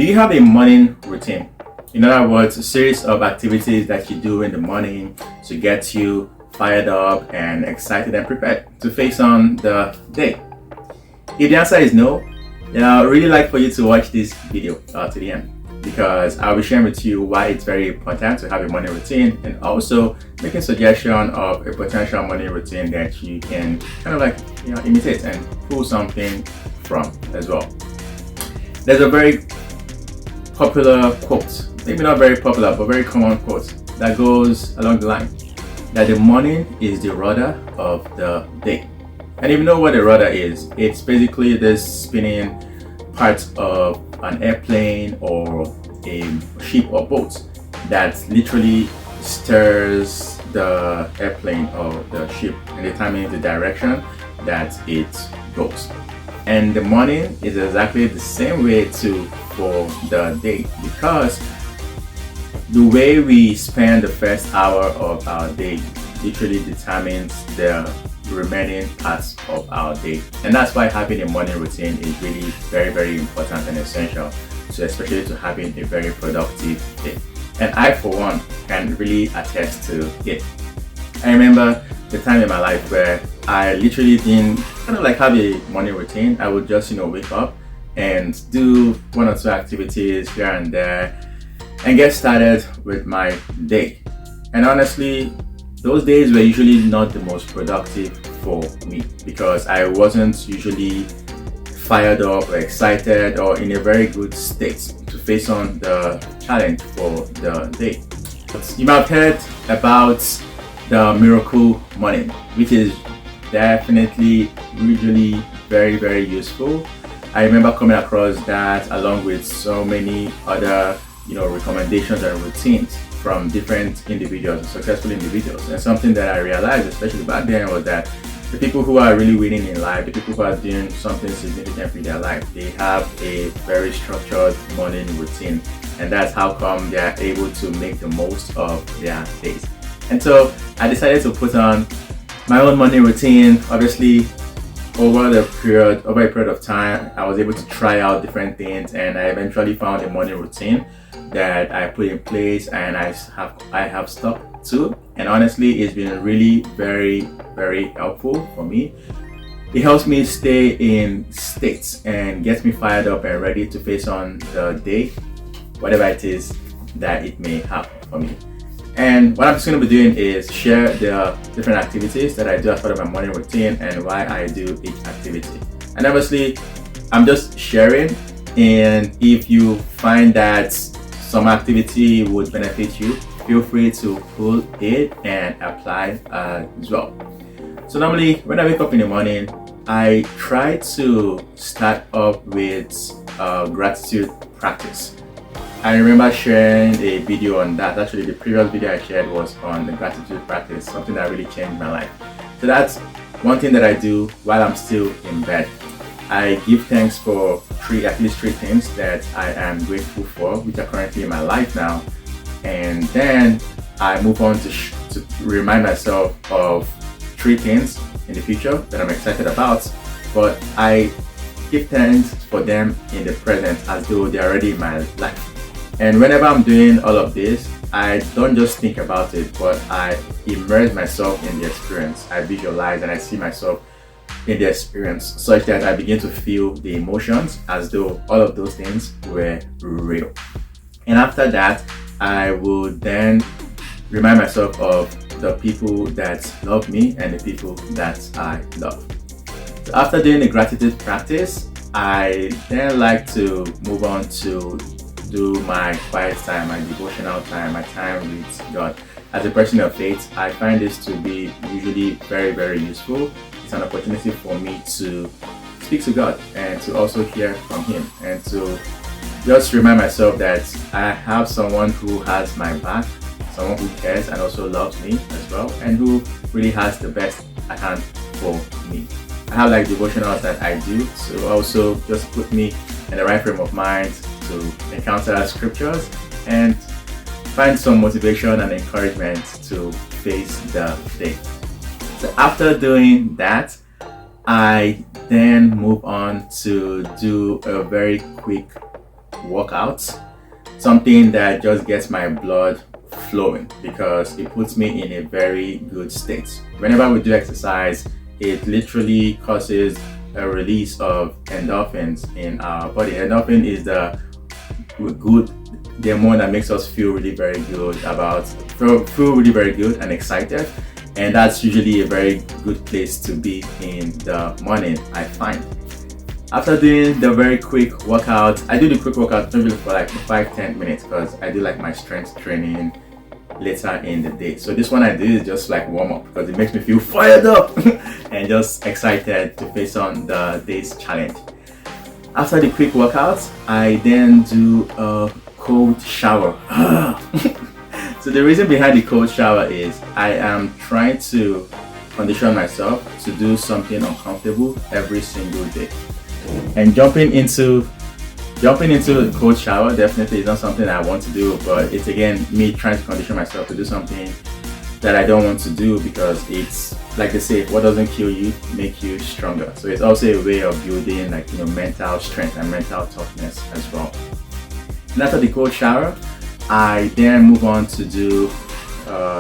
Do you have a morning routine? In other words, a series of activities that you do in the morning to get you fired up and excited and prepared to face on the day? If the answer is no, then I'd really like for you to watch this video to the end, because I'll be sharing with you why it's very important to have a morning routine, and also making suggestion of a potential morning routine that you can kind of imitate and pull something from as well. There's a very popular quote, maybe not very popular, but very common quote that goes along the line that the morning is the rudder of the day. And if you know what a rudder is, it's basically this spinning part of an airplane or a ship or boat that literally stirs the airplane or the ship and determines the direction that it goes. And the morning is exactly the same way too for the day, because the way we spend the first hour of our day literally determines the remaining parts of our day. And that's why having a morning routine is really very, very important and essential, so especially to having a very productive day. And I, for one, can really attest to it. I remember the time in my life where I literally didn't have a morning routine. I would just wake up and do one or two activities here and there and get started with my day. And honestly, those days were usually not the most productive for me, because I wasn't usually fired up or excited or in a very good state to face on the challenge for the day. You might have heard about the miracle morning, which is definitely usually very, very useful. I remember coming across that along with so many other recommendations and routines from different individuals, successful individuals. And something that I realized, especially back then, was that the people who are really winning in life, the people who are doing something significant in their life, they have a very structured morning routine. And that's how come they are able to make the most of their days. And so I decided to put on my own morning routine. Obviously, over a period of time, I was able to try out different things, and I eventually found a morning routine that I put in place and I have stuck to. And honestly, it's been really very, very helpful for me. It helps me stay in states and gets me fired up and ready to face on the day, whatever it is that it may have for me. And what I'm just going to be doing is share the different activities that I do as part of my morning routine and why I do each activity. And obviously, I'm just sharing, and if you find that some activity would benefit you, feel free to pull it and apply as well. So normally when I wake up in the morning, I try to start up with gratitude practice. I remember sharing a video on that. Actually, the previous video I shared was on the gratitude practice, something that really changed my life. So that's one thing that I do while I'm still in bed. I give thanks for at least three things that I am grateful for, which are currently in my life now. And then I move on to remind myself of three things in the future that I'm excited about, but I give thanks for them in the present as though they're already in my life. And whenever I'm doing all of this, I don't just think about it, but I immerse myself in the experience. I visualize and I see myself in the experience, such that I begin to feel the emotions as though all of those things were real. And after that, I would then remind myself of the people that love me and the people that I love. So after doing the gratitude practice, I then like to move on to do my quiet time, my devotional time, my time with God. As a person of faith, I find this to be usually very, very useful. It's an opportunity for me to speak to God and to also hear from Him, and to just remind myself that I have someone who has my back, someone who cares and also loves me as well, and who really has the best at hand for me. I have devotionals that I do to also just put me in the right frame of mind to encounter scriptures and find some motivation and encouragement to face the day. So after doing that, I then move on to do a very quick workout, something that just gets my blood flowing because it puts me in a very good state. Whenever we do exercise, it literally causes a release of endorphins in our body. Endorphin is the hormone that makes us feel really very good feel really very good and excited, and that's usually a very good place to be in the morning, I find. After doing the very quick workout, I do the quick workout maybe for like 5-10 minutes because I do like my strength training later in the day. So this one I do is just like warm up because it makes me feel fired up and just excited to face on the day's challenge. After the quick workout, I then do a cold shower. So the reason behind the cold shower is I am trying to condition myself to do something uncomfortable every single day. And jumping into a cold shower definitely is not something I want to do, but it's again me trying to condition myself to do something that I don't want to do, because it's like they say, what doesn't kill you make you stronger. So it's also a way of building mental strength and mental toughness as well. And after the cold shower, I then move on to do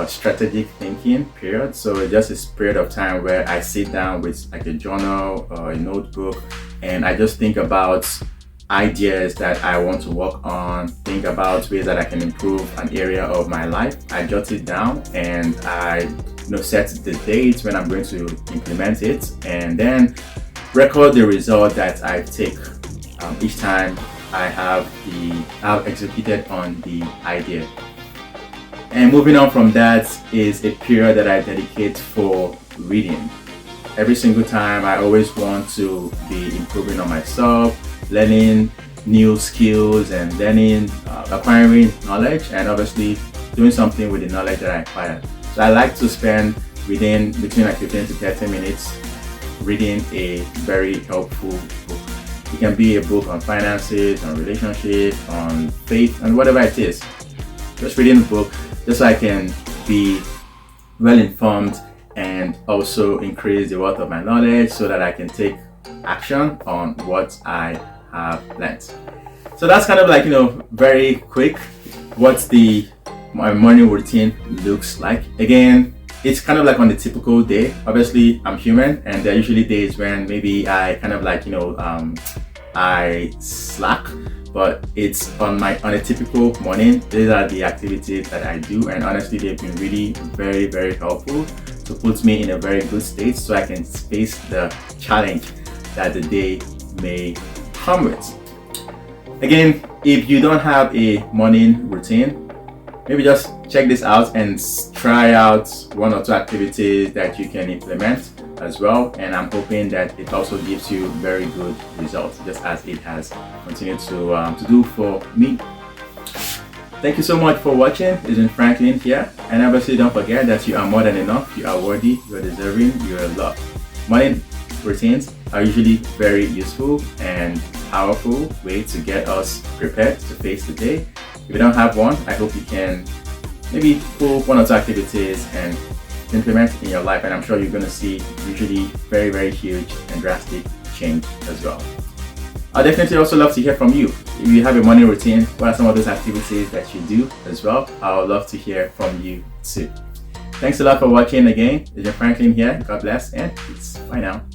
strategic thinking period. So it's just a period of time where I sit down with like a journal or a notebook, and I just think about ideas that I want to work on, think about ways that I can improve an area of my life. I jot it down and I set the date when I'm going to implement it, and then record the result that I take each time I have executed on the idea. And moving on from that is a period that I dedicate for reading. Every single time I always want to be improving on myself, learning new skills and acquiring knowledge, and obviously doing something with the knowledge that I acquire. So I like to spend between like 15 to 30 minutes reading a very helpful book. It can be a book on finances, on relationships, on faith, and whatever it is. Just reading a book just so I can be well informed and also increase the wealth of my knowledge so that I can take action on what I have learned. So that's kind of like very quick what my morning routine looks like. Again, it's kind of like on the typical day. Obviously I'm human, and there are usually days when maybe I kind of like I slack, but it's on a typical morning. These are the activities that I do, and honestly they've been really very, very helpful to put me in a very good state so I can face the challenge that the day may come with. Again, if you don't have a morning routine, maybe just check this out and try out one or two activities that you can implement as well, and I'm hoping that it also gives you very good results, just as it has continued to do for me. Thank you so much for watching. It's been Franklin here, and obviously don't forget that you are more than enough, you are worthy, you are deserving, you are loved. Morning routines are usually very useful and powerful way to get us prepared to face the day. If you don't have one, I hope you can maybe pull one or two activities and implement in your life, and I'm sure you're going to see usually very, very huge and drastic change as well. I'd definitely also love to hear from you. If you have a morning routine, what are some of those activities that you do as well? I would love to hear from you too. Thanks a lot for watching again. It's Franklin here. God bless, and peace. Bye now.